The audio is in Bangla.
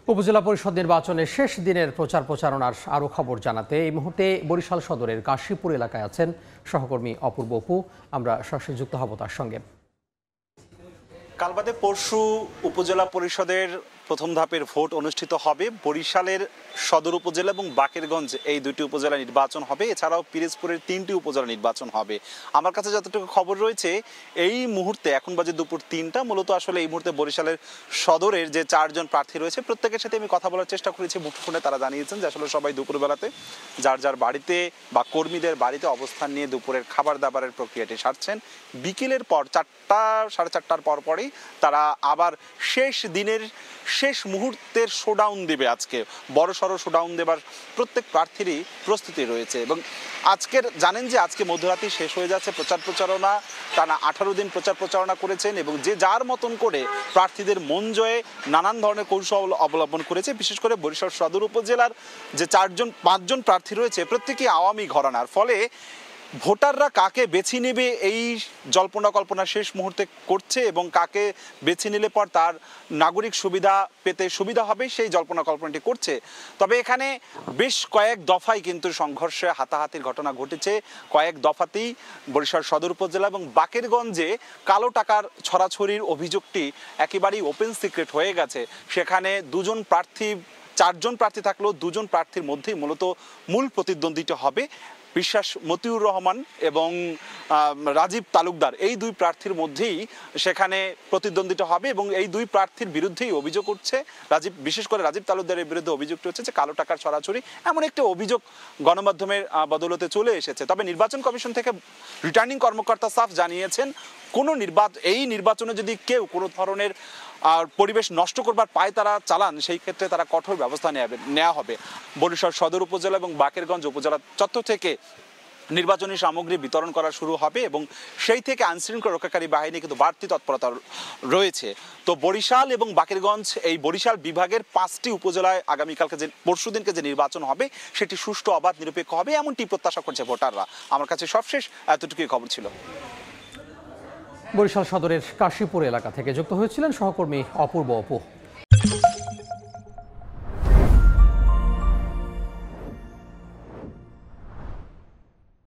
উপজেলা পরিষদ নির্বাচনের শেষ দিনের প্রচারণার আরও খবর জানাতে এই মুহূর্তে বরিশাল সদরের কাশীপুর এলাকায় আছেন সহকর্মী অপূর্ব অপু। আমরা সরাসরি যুক্ত হব তার সঙ্গে। কাল বাদে পরশু উপজেলা পরিষদের প্রথম ধাপের ভোট অনুষ্ঠিত হবে। বরিশালের সদর উপজেলা এবং বাকেরগঞ্জ এই দুটি উপজেলা নির্বাচন হবে। এছাড়াও পিরোজপুরের 3টি উপজেলা নির্বাচন হবে। আমার কাছে যতটুকু খবর রয়েছে এই মুহূর্তে এখন বাজে দুপুর 3টা। মূলত আসলে এই মুহূর্তে বরিশালের সদরের যে 4 জন প্রার্থী রয়েছে প্রত্যেকের সাথে আমি কথা বলার চেষ্টা করেছি মুঠোফোনে। তারা জানিয়েছেন যে আসলে সবাই দুপুরবেলাতে যার যার বাড়িতে বা কর্মীদের বাড়িতে অবস্থান নিয়ে দুপুরের খাবার দাবারের প্রক্রিয়াটি সারছেন। বিকেলের পর 4টা সাড়ে 4টার পরপরই তারা আবার শেষ দিনের শেষ মুহূর্তের শোডাউন দেবে। আজকে বড় সড়ো শোডাউন দেবার প্রত্যেক প্রার্থীরই প্রস্তুতি রয়েছে। এবং আজকের জানেন যে আজকে মধ্যরাতেই শেষ হয়ে যাচ্ছে প্রচারণা। টানা 18 দিন প্রচারণা করেছেন এবং যে যার মতন করে প্রার্থীদের মন জয়ে নানান ধরনের কৌশল অবলম্বন করেছে। বিশেষ করে বরিশাল সদর উপজেলার যে 5 জন প্রার্থী রয়েছে প্রত্যেকেই আওয়ামী ঘরানার। ফলে ভোটাররা কাকে বেছে নেবে এই জল্পনা কল্পনা শেষ মুহূর্তে করছে এবং কাকে বেছে নিলে পর তার নাগরিক সুবিধা পেতে সুবিধা হবে সেই জল্পনা কল্পনাটি করছে। তবে এখানে বেশ কয়েক দফায় কিন্তু সংঘর্ষে হাতাহাতির ঘটনা ঘটেছে। কয়েক দফাতেই বরিশাল সদর উপজেলা এবং বাকেরগঞ্জে কালো টাকার ছড়াছড়ির অভিযোগটি একেবারেই ওপেন সিক্রেট হয়ে গেছে। সেখানে 4 জন প্রার্থী থাকলেও 2 জন প্রার্থীর মধ্যেই মূলত মূল প্রতিদ্বন্দ্বিতা হবে। বিশ্বাস মতিউর রহমান এবং রাজীব তালুকদার এই 2 প্রার্থীর মধ্যেই সেখানে প্রতিদ্বন্দ্বিতা হবে এবং এই 2 প্রার্থীর বিরুদ্ধেই অভিযোগ উঠছে। বিশেষ করে রাজীব তালুকদারের বিরুদ্ধে অভিযোগটি হচ্ছে যে কালো টাকার ছড়াছড়ি, এমন একটি অভিযোগ গণমাধ্যমের বদৌলতে চলে এসেছে। তবে নির্বাচন কমিশন থেকে রিটার্নিং কর্মকর্তা সাফ জানিয়েছেন এই নির্বাচনে যদি কেউ কোনো ধরনের পরিবেশ নষ্ট করবার পায় তারা চালান সেই ক্ষেত্রে তারা কঠোর ব্যবস্থা নেওয়া হবে। বরিশাল সদর উপজেলা এবং বাকেরগঞ্জ উপজেলা চত্বর থেকে নির্বাচনী সামগ্রী বিতরণ করা শুরু হবে এবং সেই থেকে আইনশৃঙ্খলা রক্ষাকারী বাহিনী কিন্তু বাড়তি তৎপরতা রয়েছে। তো বরিশাল এবং বাকেরগঞ্জ এই বরিশাল বিভাগের 5টি উপজেলায় আগামীকালকে পরশু দিনকে যে নির্বাচন হবে সেটি সুষ্ঠু অবাধ নিরপেক্ষ হবে এমনটি প্রত্যাশা করছে ভোটাররা। আমার কাছে সবশেষ এতটুকুই খবর ছিল। বরিশাল সদরের কাশীপুর এলাকা থেকে যুক্ত হয়েছিলেন সহকর্মী অপূর্ব অপু।